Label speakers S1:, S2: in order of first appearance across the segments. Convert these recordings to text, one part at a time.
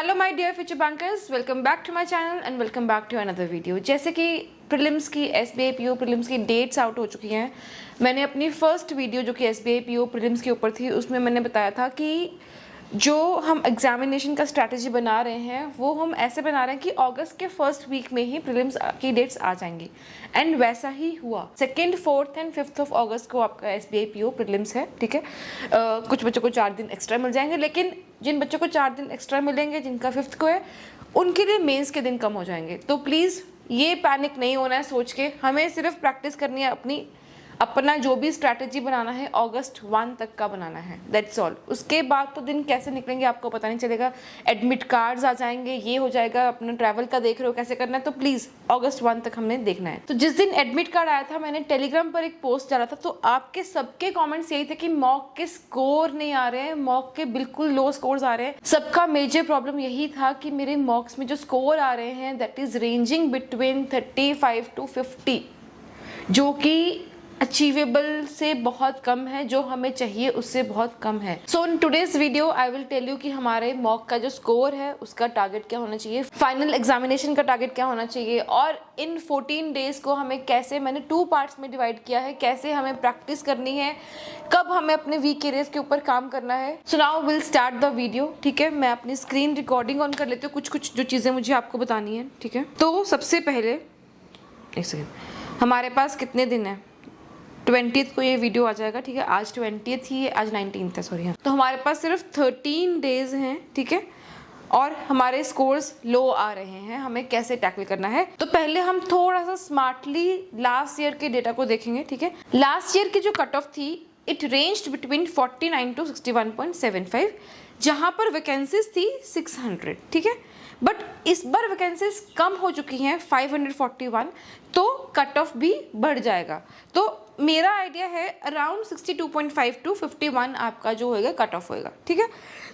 S1: Hello my dear future bankers, welcome back to my channel and welcome back to another video. जैसे कि prelims की SBI PO prelims की dates out हो चुकी हैं। मैंने अपनी फर्स्ट वीडियो जो कि एसबीआई पीओ प्रीलिम्स के ऊपर थी उसमें मैंने बताया था कि जो हम एग्जामिनेशन का स्ट्रैटेजी बना रहे हैं वो हम ऐसे बना रहे हैं कि अगस्त के फर्स्ट वीक में ही प्रीलिम्स की डेट्स आ जाएंगी एंड वैसा ही हुआ। 2nd, 4th and 5th of अगस्त को आपका एसबीआई पीओ प्रीलिम्स है, ठीक है। कुछ बच्चों को 4 दिन एक्स्ट्रा मिल जाएंगे, लेकिन जिन बच्चों को 4 दिन एक्स्ट्रा मिलेंगे, जिनका 5th को है, उनके लिए मेंस के दिन कम हो जाएंगे। तो प्लीज़ ये पैनिक नहीं होना है सोच के, हमें सिर्फ प्रैक्टिस करनी है अपना जो भी स्ट्रैटेजी बनाना है अगस्त 1 तक का बनाना है, दैट्स ऑल। उसके बाद तो दिन कैसे निकलेंगे आपको पता नहीं चलेगा। एडमिट कार्ड्स आ जाएंगे, ये हो जाएगा, अपना ट्रैवल का देख रहे हो कैसे करना है, तो प्लीज़ अगस्त 1 तक हमने देखना है। तो जिस दिन एडमिट कार्ड आया था मैंने टेलीग्राम पर एक पोस्ट डाला था, तो आपके सबके कॉमेंट्स यही थे कि मॉक के स्कोर नहीं आ रहे हैं, मॉक के बिल्कुल लो स्कोर्स आ रहे हैं। सबका मेजर प्रॉब्लम यही था कि मेरे मॉक्स में जो स्कोर आ रहे हैं that is ranging between 35 to 50, जो कि अचीवेबल से बहुत कम है, जो हमें चाहिए उससे बहुत कम है। So in today's video I will tell you कि हमारे मॉक का जो स्कोर है उसका टारगेट क्या होना चाहिए, फाइनल एग्जामिनेशन का टारगेट क्या होना चाहिए, और इन 14 डेज को हमें कैसे, मैंने 2 पार्ट्स में डिवाइड किया है, कैसे हमें प्रैक्टिस करनी है, कब हमें अपने वीक एरियाज के ऊपर काम करना है। So now will start the video, ठीक है। मैं अपनी स्क्रीन रिकॉर्डिंग ऑन कर लेती हूँ, कुछ जो चीज़ें मुझे आपको बतानी है, ठीक है। तो सबसे पहले एक सेकेंड, हमारे पास कितने दिन है? 20th को ये वीडियो आ जाएगा, ठीक है। आज 20th ही है, आज 19th है, सॉरी। तो हमारे पास सिर्फ 13 डेज हैं, ठीक है, और हमारे स्कोर्स लो आ रहे हैं। हमें कैसे टैकल करना है, तो पहले हम थोड़ा सा स्मार्टली लास्ट ईयर के डेटा को देखेंगे, ठीक है। लास्ट ईयर की जो कट ऑफ थी इट रेंज्ड बिटवीन 49 to 61.75, जहाँ पर वैकेंसीज थी 600, ठीक है। बट इस बार वैकेंसीज कम हो चुकी हैं 541, तो कट ऑफ भी बढ़ जाएगा। तो मेरा आइडिया है अराउंड 62.5 to 51 आपका जो होएगा कट ऑफ होएगा, ठीक है।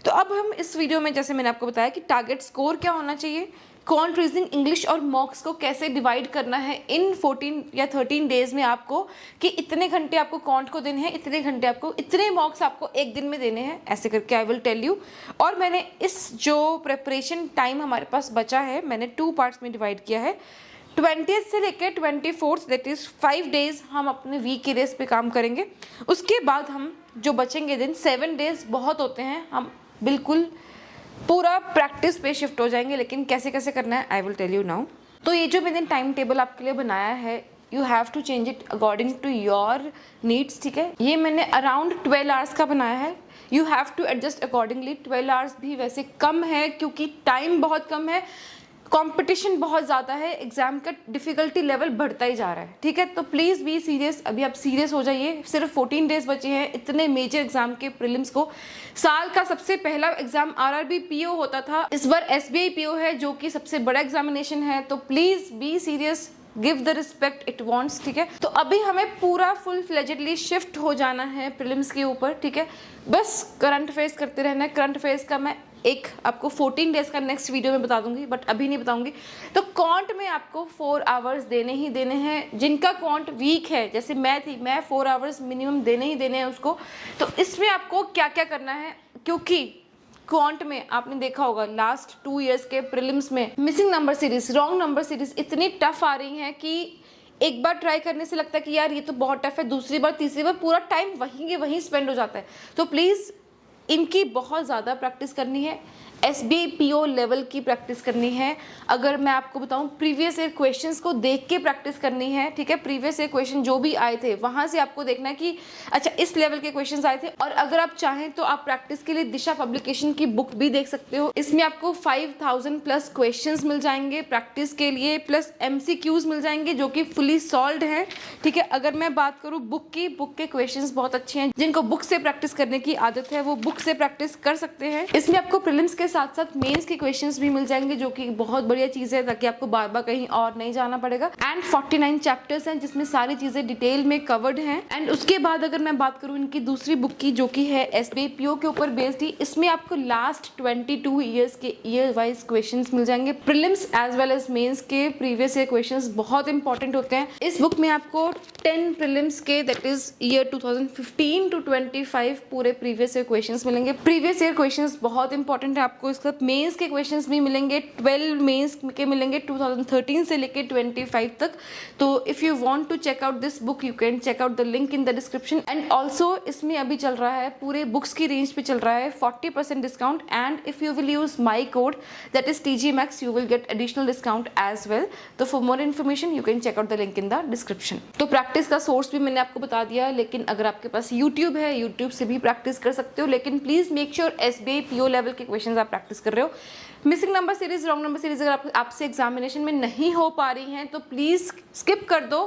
S1: तो अब हम इस वीडियो में, जैसे मैंने आपको बताया कि टारगेट स्कोर क्या होना चाहिए, क्वांट, रीजनिंग, इंग्लिश और मॉक्स को कैसे डिवाइड करना है इन 14 या 13 डेज में आपको, कि इतने घंटे आपको क्वांट को देने हैं, इतने घंटे आपको, इतने मॉक्स आपको एक दिन में देने हैं, ऐसे करके आई विल टेल यू। और मैंने इस जो प्रेपरेशन टाइम हमारे पास बचा है मैंने 2 पार्ट्स में डिवाइड किया है। 20th से लेकर 24th, दैट इज 5 डेज हम अपने वीक एरियाज पे काम करेंगे। उसके बाद हम जो बचेंगे दिन, 7 डेज बहुत होते हैं, हम बिल्कुल पूरा प्रैक्टिस पे शिफ्ट हो जाएंगे। लेकिन कैसे कैसे करना है I will tell you now. तो ये जो मैंने टाइम टेबल आपके लिए बनाया है, you have to change it according to your needs, ठीक है। ये मैंने अराउंड 12 आवर्स का बनाया है, you have to adjust accordingly. 12 hours भी वैसे कम है क्योंकि टाइम बहुत कम है, कंपटीशन बहुत ज़्यादा है, एग्जाम का डिफिकल्टी लेवल बढ़ता ही जा रहा है, ठीक है। तो प्लीज़ बी सीरियस, अभी आप सीरियस हो जाइए। सिर्फ 14 डेज बचे हैं इतने मेजर एग्जाम के प्रीलिम्स को। साल का सबसे पहला एग्जाम आरआरबी पीओ होता था, इस बार एसबीआई पीओ है जो कि सबसे बड़ा एग्जामिनेशन है। तो please be serious, give the respect it wants, ठीक है। तो अभी हमें पूरा फुल फ्लेजेडली शिफ्ट हो जाना है प्रीलिम्स के ऊपर, ठीक है। बस करंट अफेयर्स करते रहना है। करंट अफेयर्स का मैं एक आपको 14 डेज का नेक्स्ट वीडियो में बता दूंगी, बट अभी नहीं बताऊंगी। तो क्वांट में आपको 4 आवर्स देने ही देने हैं। जिनका क्वांट वीक है, जैसे मैं थी, मैं 4 आवर्स मिनिमम देने ही देने हैं उसको। तो इसमें आपको क्या क्या करना है, क्योंकि क्वांट में आपने देखा होगा लास्ट 2 इयर्स के प्रीलिम्स में missing number series, wrong number series इतनी टफ आ रही हैं कि एक बार ट्राई करने से लगता है कि यार ये तो बहुत टफ है, दूसरी बार तीसरी बार पूरा टाइम वहीं स्पेंड हो जाता है। तो प्लीज़ इनकी बहुत ज़्यादा प्रैक्टिस करनी है, एसबीआई पीओ लेवल की प्रैक्टिस करनी है। अगर मैं आपको बताऊं, प्रीवियस ईयर क्वेश्चंस को देख के प्रैक्टिस करनी है, ठीक है। प्रीवियस ईयर क्वेश्चन जो भी आए थे वहां से आपको देखना है कि अच्छा इस लेवल के क्वेश्चंस आए थे। और अगर आप चाहें तो आप प्रैक्टिस के लिए दिशा पब्लिकेशन की बुक भी देख सकते हो। इसमें आपको 5000 प्लस क्वेश्चंस मिल जाएंगे प्रैक्टिस के लिए, प्लस MCQs मिल जाएंगे जो कि फुली सॉल्व्ड हैं, ठीक है। अगर मैं बात करूँ बुक की, बुक के क्वेश्चंस बहुत अच्छे हैं। जिनको बुक से प्रैक्टिस करने की आदत है वो बुक से प्रैक्टिस कर सकते हैं। इसमें आपको प्रीलिम्स के साथ साथ मेंस के क्वेश्चंस भी मिल जाएंगे, जो कि बहुत बढ़िया चीज है, ताकि आपको बार बार कहीं और नहीं जाना पड़ेगा। एंड 49 चैप्टर्स हैं जिसमें सारी चीजें डिटेल में कवर्ड हैं। एंड उसके बाद अगर मैं बात करूं इनकी दूसरी बुक की, जो कि है एसबीआई पीओ के ऊपर बेस्ड थी, इसमें आपको लास्ट 22 ईयर्स के ईयर वाइज क्वेश्चंस मिल जाएंगे। Prelims as well as mains के प्रीवियस ईयर क्वेश्चंस बहुत इंपॉर्टेंट होते हैं। इस बुक में आपको 10 प्रीलिम्स के, दैट इज ईयर 2015 to 25 पूरे प्रीवियस ईयर क्वेश्चंस मिलेंगे। प्रीवियस ईयर क्वेश्चंस बहुत इंपॉर्टेंट है, आप आपको इसके साथ मेंस के क्वेश्चंस भी मिलेंगे, 12 मेंस के मिलेंगे 2013 से लेके 25 तक। तो if you want to check out this book you can check out the link in the description. And also इसमें अभी चल रहा है, पूरे बुक्स की रेंज पे चल रहा है 40% discount, and if you will use my code that is TGMAX you will get additional discount as well. तो for more information you can check out the link in the description. तो practice का source भी मैंने आपको बता दिया, लेकिन अगर आपके पास यूट्यूब है, यूट्यूब से भी प्रैक्टिस कर सकते हो, लेकिन please make sure SBI PO level के क्वेश्चंस आप प्रैक्टिस कर रहे हो। Missing number series, wrong number series अगर आपसे एग्जामिनेशन में नहीं हो पा रही हैं तो प्लीज स्किप कर दो,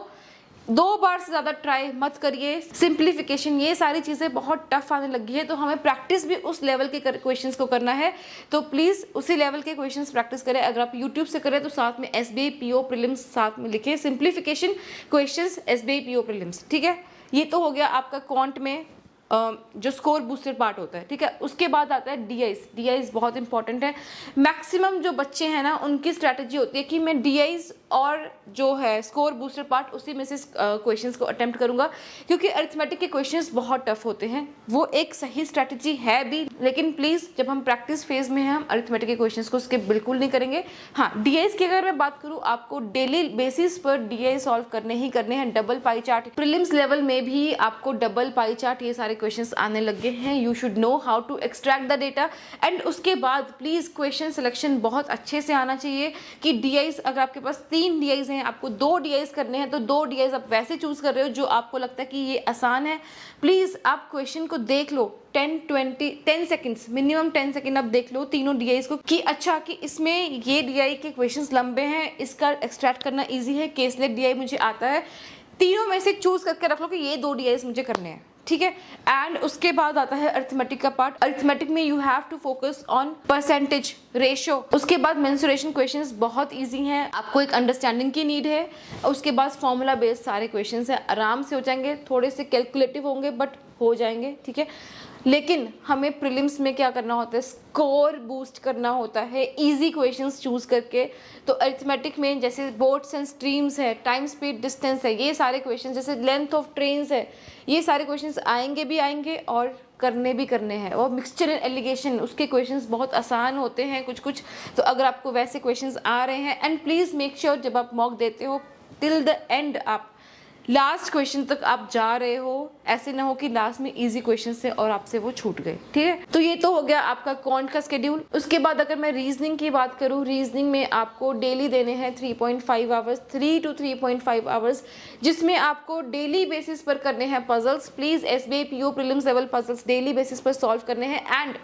S1: 2 बार से ज़्यादा ट्राई मत करिए। सिंप्लीफिकेशन, ये सारी चीज़ें बहुत टफ आने लगी है, तो हमें प्रैक्टिस भी उस लेवल के क्वेश्चंस को करना है। तो प्लीज़ उसी लेवल के क्वेश्चंस प्रैक्टिस करें। अगर आप यूट्यूब से करें तो साथ में SBI PO प्रीलिम्स साथ में लिखें, simplification questions SBI PO prelims, ठीक है। ये तो हो गया आपका क्वांट में जो स्कोर बूस्टर पार्ट होता है, ठीक है। उसके बाद आता है DIs बहुत इंपॉर्टेंट है। मैक्सिमम जो बच्चे हैं ना, उनकी स्ट्रैटेजी होती है कि मैं DIs और जो है स्कोर बूस्टर पार्ट उसी में से क्वेश्चंस को अटेम्प्ट करूंगा, क्योंकि अरिथमेटिक के क्वेश्चंस बहुत टफ होते हैं। वो एक सही स्ट्रैटेजी है भी, लेकिन प्लीज़ जब हम प्रैक्टिस फेज में हैं हम अरिथमेटिक के क्वेश्चंस को स्किप बिल्कुल नहीं करेंगे। हाँ, DIs की अगर मैं बात करूँ, आपको डेली बेसिस पर DI सॉल्व करने ही करने हैं। Double pie chart, prelims level में भी आपको डबल पाई चार्ट ये सारे क्वेश्चंस आने लगे हैं। You should know how to extract the data. And उसके बाद प्लीज क्वेश्चन सिलेक्शन बहुत अच्छे से आना चाहिए कि DIs अगर आपके पास 3 DIs हैं, आपको 2 DIs करने हैं, तो 2 DIs आप वैसे चूज कर रहे हो जो आपको लगता है कि ये आसान है। प्लीज आप क्वेश्चन को देख लो 10 सेकंड्स, मिनिमम 10 सेकंड आप देख लो तीनों DIs को कि अच्छा कि इसमें ये DI के क्वेश्चंस लंबे हैं, इसका एक्सट्रैक्ट करना ईजी है, केसलेट DI मुझे आता है। तीनों में से चूज करके रख लो कि ये 2 DIs मुझे करने हैं, ठीक है। एंड उसके बाद आता है अरिथमेटिक का पार्ट। अरिथमेटिक में you have to focus on percentage, ratio. उसके बाद मेंसुरेशन क्वेश्चंस बहुत इजी हैं, आपको एक अंडरस्टैंडिंग की नीड है। उसके बाद फॉर्मूला बेस्ड सारे क्वेश्चंस हैं, आराम से हो जाएंगे, थोड़े से कैलकुलेटिव होंगे बट हो जाएंगे, ठीक है। लेकिन हमें प्रीलिम्स में क्या करना होता है, स्कोर बूस्ट करना होता है इजी क्वेश्चंस चूज करके। तो अरिथमेटिक में जैसे बोट्स एंड स्ट्रीम्स है, टाइम स्पीड डिस्टेंस है, ये सारे क्वेश्चन, जैसे लेंथ ऑफ ट्रेन्स है, ये सारे क्वेश्चंस आएंगे भी आएंगे और करने भी करने हैं। और मिक्सचर एंड एलिगेशन, उसके क्वेश्चंस बहुत आसान होते हैं कुछ कुछ। तो अगर आपको वैसे क्वेश्चंस आ रहे हैं, एंड प्लीज़ मेक श्योर जब आप मॉक देते हो टिल द एंड आप लास्ट क्वेश्चन तक आप जा रहे हो, ऐसे ना हो कि लास्ट में इजी क्वेश्चन से और आपसे वो छूट गए, ठीक है। तो ये तो हो गया आपका क्वांट का स्केड्यूल। उसके बाद अगर मैं रीजनिंग की बात करूँ, रीजनिंग में आपको डेली देने हैं 3.5 आवर्स, 3 to 3.5 आवर्स, जिसमें आपको डेली बेसिस पर करने हैं puzzles. Please SBI PO prelims level puzzles daily basis पर सॉल्व करने हैं। एंड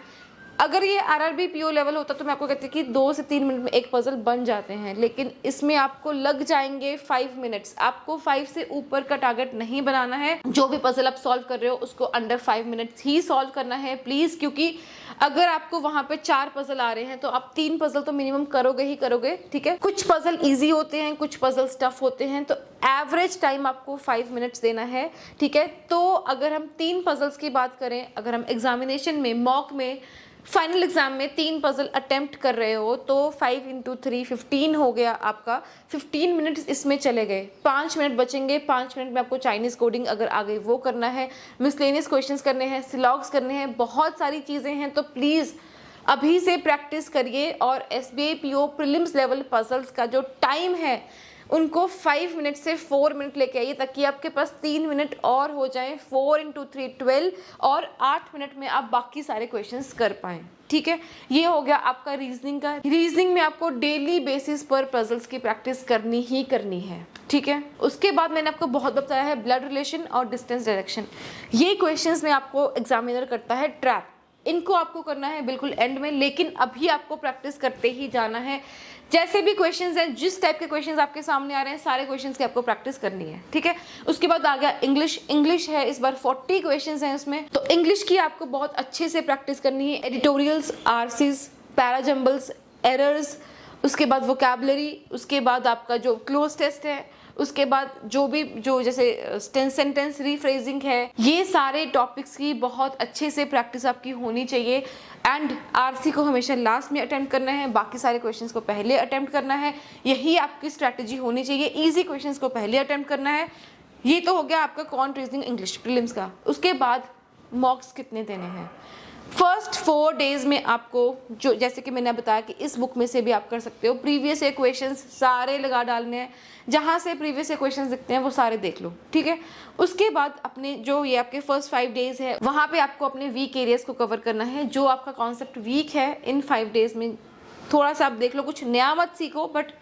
S1: अगर ये RRB PO लेवल होता तो मैं आपको कहती कि 2 से 3 मिनट में एक पजल बन जाते हैं, लेकिन इसमें आपको लग जाएंगे 5 मिनट्स। आपको 5 से ऊपर का टारगेट नहीं बनाना है। जो भी पजल आप सॉल्व कर रहे हो उसको अंडर 5 मिनट्स ही सॉल्व करना है प्लीज, क्योंकि अगर आपको वहां पे 4 पजल आ रहे हैं तो आप 3 पजल तो मिनिमम करोगे ही करोगे, ठीक है। कुछ पजल ईजी होते हैं, कुछ पजल टफ होते हैं, तो एवरेज टाइम आपको 5 मिनट्स देना है, ठीक है। तो अगर हम 3 पजल्स की बात करें, अगर हम एग्जामिनेशन में, मॉक में, फाइनल एग्जाम में 3 पजल अटेम्प्ट कर रहे हो तो 5 into 3 15 हो गया आपका। 15 मिनट्स इसमें चले गए, 5 मिनट बचेंगे। 5 मिनट में आपको चाइनीज कोडिंग अगर आ गई वो करना है, मिसलेनियस क्वेश्चंस करने हैं, सिलॉग्स करने हैं, बहुत सारी चीज़ें हैं। तो प्लीज़ अभी से प्रैक्टिस करिए। और SBI PO prelims level puzzles का जो टाइम है उनको 5 मिनट से 4 मिनट लेके आइए, ताकि आपके पास 3 मिनट और हो जाएं। 4 into 3 12 और 8 मिनट में आप बाकी सारे क्वेश्चंस कर पाएं, ठीक है। ये हो गया आपका रीजनिंग का। रीजनिंग में आपको डेली बेसिस पर पजल्स की प्रैक्टिस करनी ही करनी है, ठीक है। उसके बाद मैंने आपको बहुत बताया है ब्लड रिलेशन और डिस्टेंस डायरेक्शन। ये क्वेश्चंस में आपको एग्जामिनर करता है ट्रैप, इनको आपको करना है बिल्कुल एंड में, लेकिन अभी आपको प्रैक्टिस करते ही जाना है। जैसे भी क्वेश्चंस हैं, जिस टाइप के क्वेश्चंस आपके सामने आ रहे हैं, सारे क्वेश्चंस की आपको प्रैक्टिस करनी है, ठीक है। उसके बाद आ गया इंग्लिश। इंग्लिश है इस बार 40 क्वेश्चंस हैं इसमें, तो इंग्लिश की आपको बहुत अच्छे से प्रैक्टिस करनी है। एडिटोरियल्स, RCs, पैराजम्बल्स, एरर्स, उसके बाद वोकैबुलरी, उसके बाद आपका जो क्लोज टेस्ट है, उसके बाद जो जैसे सेंटेंस रीफ्रेजिंग है, ये सारे टॉपिक्स की बहुत अच्छे से प्रैक्टिस आपकी होनी चाहिए। एंड RC को हमेशा लास्ट में अटेम्प्ट करना है, बाकी सारे क्वेश्चंस को पहले अटेम्प्ट करना है। यही आपकी स्ट्रैटेजी होनी चाहिए, इजी क्वेश्चंस को पहले अटेम्प्ट करना है। ये तो हो गया आपका क्वांट रीजनिंग इंग्लिश प्रीलिम्स का। उसके बाद मॉक्स कितने देने हैं, फर्स्ट 4 डेज में आपको जो जैसे कि मैंने बताया कि इस बुक में से भी आप कर सकते हो, प्रीवियस ईयर क्वेश्चंस सारे लगा डालने हैं, जहाँ से प्रीवियस ईयर क्वेश्चंस दिखते हैं वो सारे देख लो, ठीक है। उसके बाद अपने जो ये आपके फर्स्ट 5 डेज है वहाँ पे आपको अपने वीक एरियाज को कवर करना है। जो आपका कॉन्सेप्ट वीक है इन 5 डेज में थोड़ा सा आप देख लो, कुछ नया मत सीखो, बट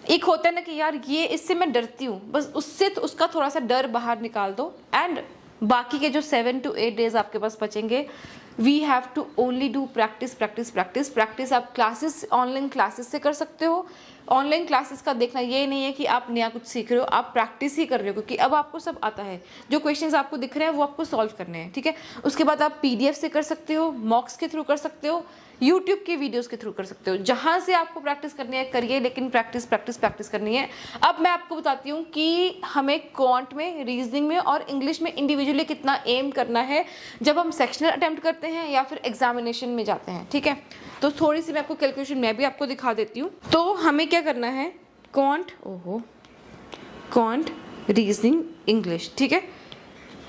S1: एक होता है ना कि यार ये इससे मैं डरती हूँ, बस उससे तो उसका थोड़ा सा डर बाहर निकाल दो। एंड बाकी के जो 7 to 8 डेज आपके पास बचेंगे, we have to only do practice practice practice practice. आप क्लासेस, ऑनलाइन क्लासेस से कर सकते हो। ऑनलाइन क्लासेस का देखना ये नहीं है कि आप नया कुछ सीख रहे हो, आप प्रैक्टिस ही कर रहे हो, क्योंकि अब आपको सब आता है। जो क्वेश्चंस आपको दिख रहे हैं वो आपको सॉल्व करने हैं, ठीक है। उसके बाद आप PDF से कर सकते हो, मॉक्स के थ्रू कर सकते हो, यूट्यूब के वीडियोस के थ्रू कर सकते हो। जहाँ से आपको प्रैक्टिस करनी है करिए, लेकिन प्रैक्टिस प्रैक्टिस प्रैक्टिस करनी है। अब मैं आपको बताती हूँ कि हमें क्वांट में, रीजनिंग में और इंग्लिश में इंडिविजुअली कितना एम करना है जब हम सेक्शनल अटेम्प्ट करते हैं या फिर एग्जामिनेशन में जाते हैं, ठीक है। तो थोड़ी सी मैं आपको कैलकुलेशन मैं भी आपको दिखा देती हूँ। तो हमें क्या करना है, क्वांट रीजनिंग इंग्लिश, ठीक है।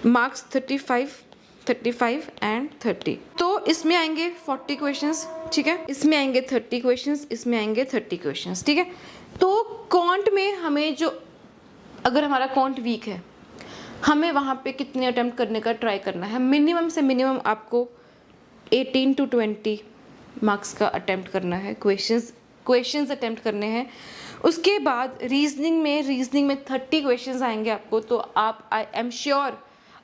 S1: Marks 35 and 30। तो इसमें आएंगे 40 क्वेश्चंस, ठीक है। इसमें आएंगे 30 क्वेश्चंस, इसमें आएंगे 30 क्वेश्चंस, ठीक है। तो क्वांट में हमें जो, अगर हमारा क्वांट वीक है, हमें वहाँ पे कितने अटेम्प्ट करने का ट्राई करना है। मिनिमम से मिनिमम आपको 18 to 20 मार्क्स का अटेम्प्ट करना है, क्वेश्चंस अटेम्प्ट करने हैं। उसके बाद रीजनिंग में 30 क्वेश्चंस आएंगे आपको। तो आप, आई एम श्योर,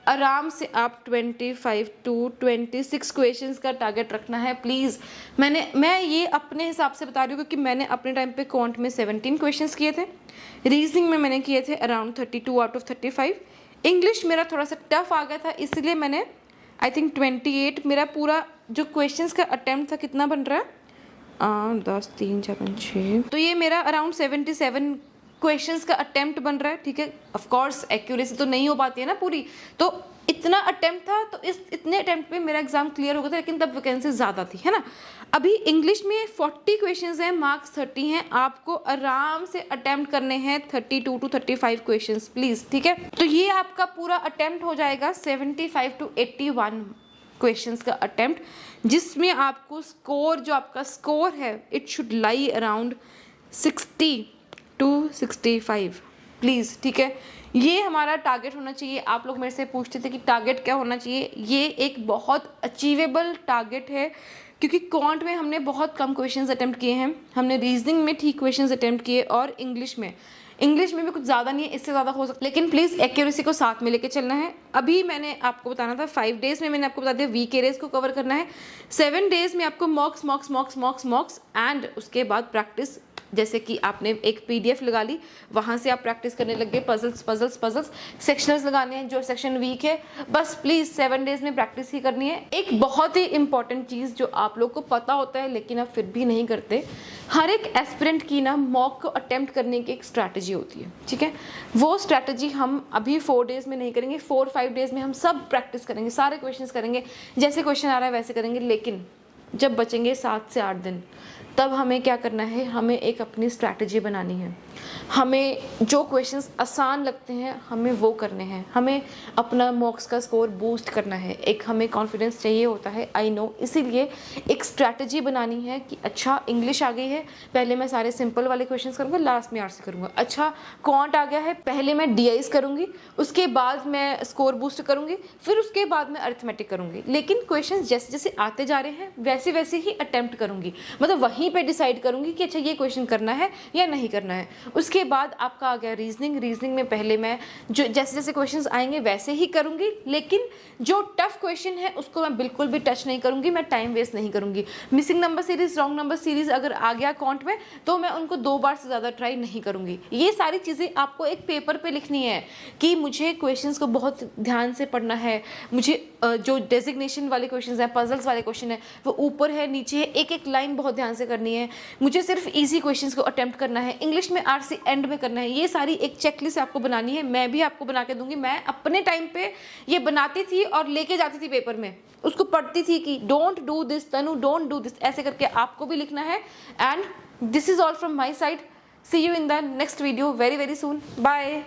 S1: आराम से आप 25 to 26 क्वेश्चंस का टारगेट रखना है प्लीज़। मैं ये अपने हिसाब से बता रही हूँ, क्योंकि मैंने अपने टाइम पे क्वांट में 17 क्वेश्चंस किए थे, रीजनिंग में मैंने किए थे अराउंड 32 out of 35। इंग्लिश मेरा थोड़ा सा टफ आ गया था, इसलिए मैंने आई थिंक 28, मेरा पूरा जो क्वेश्चंस का अटेम्प्ट था कितना बन रहा है 10 3 7 6, तो ये मेरा अराउंड 77 क्वेश्चंस का अटेम्प्ट बन रहा है, ठीक है। ऑफ कोर्स एक्यूरेसी तो नहीं हो पाती है ना पूरी, तो इतना अटेम्प्ट था, तो इतने अटेम्प्ट पे मेरा एग्जाम क्लियर हो गया था, लेकिन तब वैकेंसी ज़्यादा थी, है ना। अभी इंग्लिश में 40 क्वेश्चंस हैं, मार्क्स 30 हैं, आपको आराम से अटेम्प्ट करने हैं 32 to 35 क्वेश्चंस प्लीज़, ठीक है। तो ये आपका पूरा अटेम्प्ट हो जाएगा 75 to 81 क्वेश्चंस का अटेम्प्ट, जिसमें आपको स्कोर, जो आपका स्कोर है, it should lie around 60 to 65 please, ठीक है। ये हमारा टारगेट होना चाहिए। आप लोग मेरे से पूछते थे कि टारगेट क्या होना चाहिए, ये एक बहुत अचीवेबल टारगेट है, क्योंकि क्वांट में हमने बहुत कम क्वेश्चंस अटेम्प्ट किए हैं, हमने रीजनिंग में ठीक क्वेश्चंस अटेम्प्ट किए, और इंग्लिश में भी कुछ ज़्यादा नहीं है, इससे ज़्यादा हो सकता है, लेकिन प्लीज़ एक्यूरेसी को साथ में लेके चलना है। अभी मैंने आपको बताना था 5 डेज में मैंने आपको बता दिया वीक एरियाज को कवर करना है, 7 डेज में आपको मॉक्स एंड उसके बाद प्रैक्टिस। जैसे कि आपने एक PDF लगा ली, वहाँ से आप प्रैक्टिस करने लग गए, पजल्स सेक्शनल्स लगाने हैं, जो सेक्शन वीक है, बस प्लीज़ 7 डेज में प्रैक्टिस ही करनी है। एक बहुत ही इंपॉर्टेंट चीज़ जो आप लोग को पता होता है लेकिन आप फिर भी नहीं करते, हर एक एस्पिरेंट की ना मॉक को अटेम्प्ट करने की एक स्ट्रैटेजी होती है, ठीक है। वो स्ट्रैटेजी हम अभी 4 डेज में नहीं करेंगे, 4-5 डेज में हम सब प्रैक्टिस करेंगे, सारे क्वेश्चंस करेंगे, जैसे क्वेश्चन आ रहा है वैसे करेंगे। लेकिन जब बचेंगे 7 से 8 दिन, तब हमें क्या करना है, हमें एक अपनी स्ट्रैटेजी बनानी है। हमें जो क्वेश्चंस आसान लगते हैं हमें वो करने हैं, हमें अपना मॉक्स का स्कोर बूस्ट करना है, एक हमें कॉन्फिडेंस चाहिए होता है, आई नो। इसीलिए एक स्ट्रैटेजी बनानी है कि अच्छा इंग्लिश आ गई है, पहले मैं सारे सिंपल वाले क्वेश्चंस करूँगा, लास्ट में आर्ट्स करूँगा। अच्छा क्वांट आ गया है, पहले मैं DIs करूँगी, उसके बाद मैं स्कोर बूस्ट करूँगी, फिर उसके बाद मैं अरिथमेटिक करूँगी। लेकिन क्वेश्चन जैसे जैसे आते जा रहे हैं वैसे ही अटेम्प्ट करूँगी, मतलब वहीं पे डिसाइड करूँगी कि अच्छा ये क्वेश्चन करना है या नहीं करना है। उसके बाद आपका आ गया रीजनिंग में पहले मैं जो जैसे जैसे क्वेश्चंस आएंगे वैसे ही करूँगी, लेकिन जो टफ क्वेश्चन है उसको मैं बिल्कुल भी टच नहीं करूँगी, मैं टाइम वेस्ट नहीं करूँगी। Missing number series, wrong number series अगर आ गया कॉन्ट में, तो मैं उनको 2 बार से ज़्यादा ट्राई नहीं करूँगी। ये सारी चीज़ें आपको एक पेपर पे लिखनी है कि मुझे क्वेश्चंस को बहुत ध्यान से पढ़ना है, मुझे जो डेजिग्नेशन वाले क्वेश्चंस हैं, पजल्स वाले क्वेश्चन है, वो ऊपर है नीचे है, एक एक लाइन बहुत ध्यान से करनी है, मुझे सिर्फ ईजी क्वेश्चंस को अटेम्प्ट करना है, इंग्लिश में RC एंड में करना है। ये सारी एक चेकलिस्ट आपको बनानी है, मैं भी आपको बना के दूंगी। मैं अपने टाइम पे ये बनाती थी और लेके जाती थी पेपर में, उसको पढ़ती थी कि don't do this Tanu, don't do this, ऐसे करके आपको भी लिखना है। And this is all from my side, see you in the next video very very soon, bye.